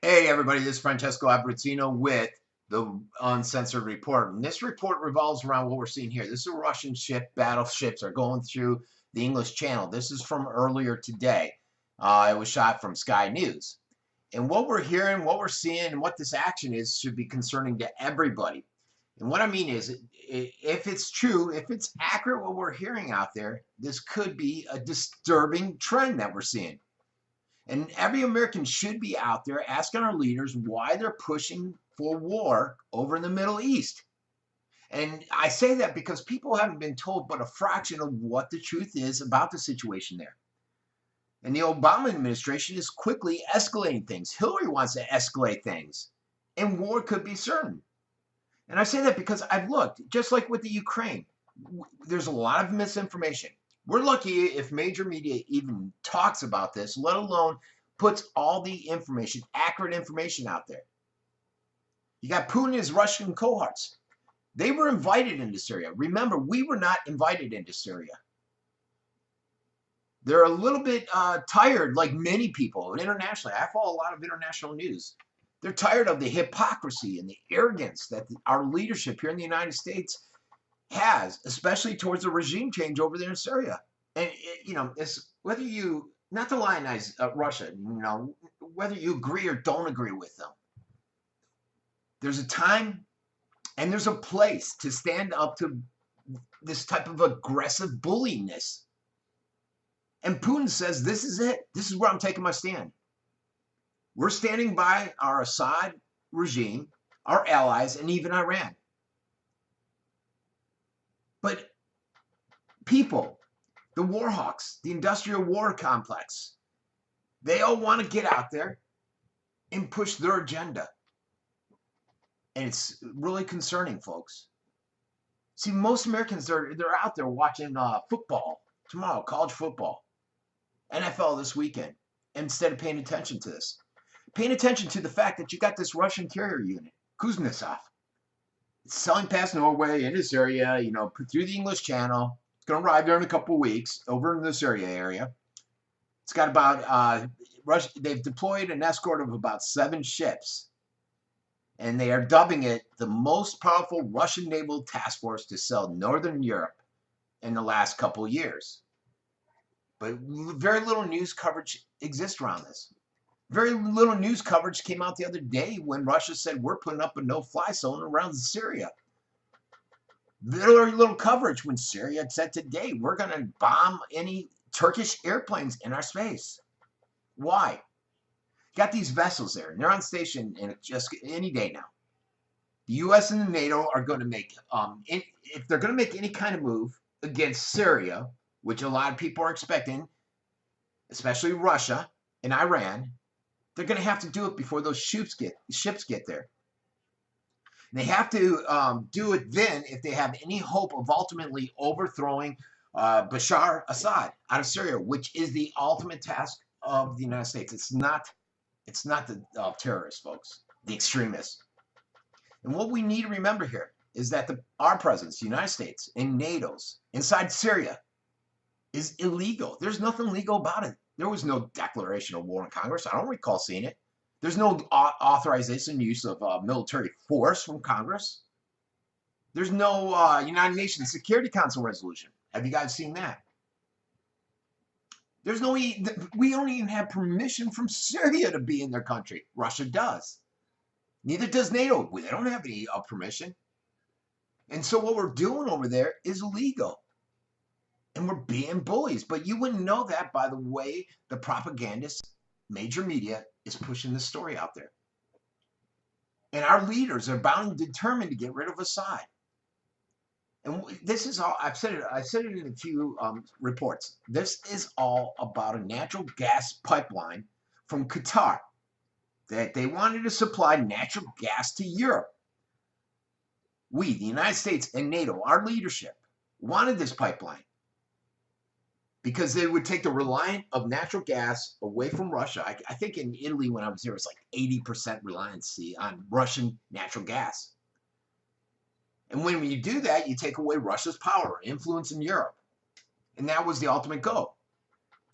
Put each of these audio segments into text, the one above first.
Hey everybody, this is Francesco Abbruzzino with the Uncensored Report. And this report revolves around what we're seeing here. This is a Russian ship. Battleships are going through the English Channel. This is from earlier today. It was shot from Sky News. And what we're hearing, what we're seeing, and what this action is should be concerning to everybody. And what I mean is, if it's true, if it's accurate what we're hearing out there, this could be a disturbing trend that we're seeing. And every American should be out there asking our leaders why they're pushing for war over in the Middle East. And I say that because people haven't been told but a fraction of what the truth is about the situation there. And the Obama administration is quickly escalating things. Hillary wants to escalate things, and war could be certain. And I say that because I've looked, just like with the Ukraine, there's a lot of misinformation. We're lucky if major media even talks about this, let alone puts all the information, accurate information out there. You got Putin and his Russian cohorts. They were invited into Syria. Remember, we were not invited into Syria. They're a little bit tired, like many people internationally. I follow a lot of international news. They're tired of the hypocrisy and the arrogance that our leadership here in the United States has, especially towards the regime change over there in Syria. And it's whether you, not to lionize Russia, whether you agree or don't agree with them, there's a time and there's a place to stand up to this type of aggressive bullyingness. And Putin says, this is it. This is where I'm taking my stand. We're standing by our Assad regime, our allies, and even Iran. But people, the war hawks, the industrial war complex, they all want to get out there and push their agenda. And it's really concerning, folks. See, most Americans, they're out there watching football tomorrow, college football, NFL this weekend, instead of paying attention to this. Paying attention to the fact that you got this Russian carrier unit, Kuznetsov. It's sailing past Norway into Syria, through the English Channel. It's going to arrive there in a couple of weeks over in the Syria area. It's got about, they've deployed an escort of about 7 ships. And they are dubbing it the most powerful Russian naval task force to sail Northern Europe in the last couple of years. But very little news coverage exists around this. Very little news coverage came out the other day when Russia said we're putting up a no-fly zone around Syria. Very little coverage when Syria said today we're going to bomb any Turkish airplanes in our space. Why? Got these vessels there, and they're on station in just any day now. The U.S. and the NATO are going to make, if they're going to make any kind of move against Syria, which a lot of people are expecting, especially Russia and Iran, they're going to have to do it before those ships get there. And they have to do it then if they have any hope of ultimately overthrowing Bashar Assad out of Syria, which is the ultimate task of the United States. It's not the terrorists, folks, the extremists. And what we need to remember here is that our presence, the United States, and NATO's inside Syria is illegal. There's nothing legal about it. There was no declaration of war in Congress. I don't recall seeing it. There's no authorization use of military force from Congress. There's no United Nations Security Council resolution. Have you guys seen that? There's no, we don't even have permission from Syria to be in their country. Russia does. Neither does NATO. They don't have any permission. And so what we're doing over there is illegal. And we're being bullies. But you wouldn't know that by the way the propagandist, major media, is pushing this story out there. And our leaders are bound and determined to get rid of Assad. And this is all, I've said it in a few reports. This is all about a natural gas pipeline from Qatar that they wanted to supply natural gas to Europe. We, the United States and NATO, our leadership, wanted this pipeline because they would take the reliance of natural gas away from Russia. I think in Italy when I was there, it was like 80% reliance on Russian natural gas. And when you do that, you take away Russia's power, influence in Europe. And that was the ultimate goal.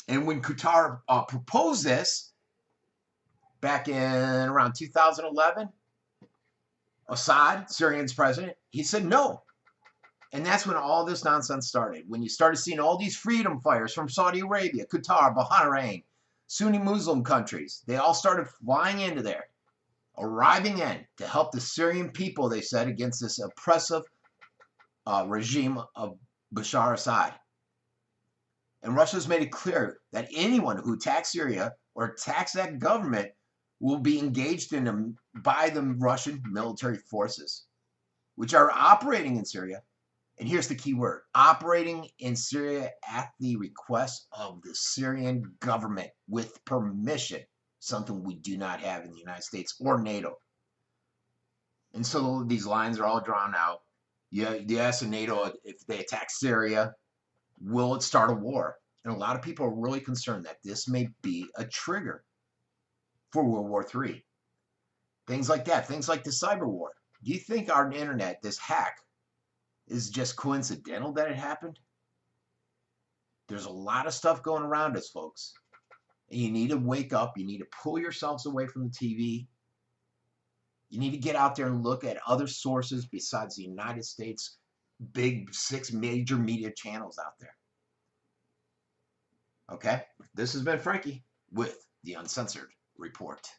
And when Qatar proposed this, back in around 2011, Assad, Syrian's president, he said no. And that's when all this nonsense started. When you started seeing all these freedom fighters from Saudi Arabia, Qatar, Bahrain, Sunni Muslim countries, they all started flying into there, arriving in to help the Syrian people, they said, against this oppressive regime of Bashar Assad. And Russia's made it clear that anyone who attacks Syria or attacks that government will be engaged in by the Russian military forces, which are operating in Syria. And here's the key word: operating in Syria at the request of the Syrian government with permission, something we do not have in the United States or NATO. And so these lines are all drawn out. Yeah, yes, and NATO, if they attack Syria, will it start a war? And a lot of people are really concerned that this may be a trigger for World War III. Things like that, things like the cyber war. Do you think our internet, this hack, is just coincidental that it happened? There's a lot of stuff going around us, folks. And you need to wake up. You need to pull yourselves away from the TV. You need to get out there and look at other sources besides the United States' big 6 major media channels out there. Okay? This has been Frankie with the Uncensored Report.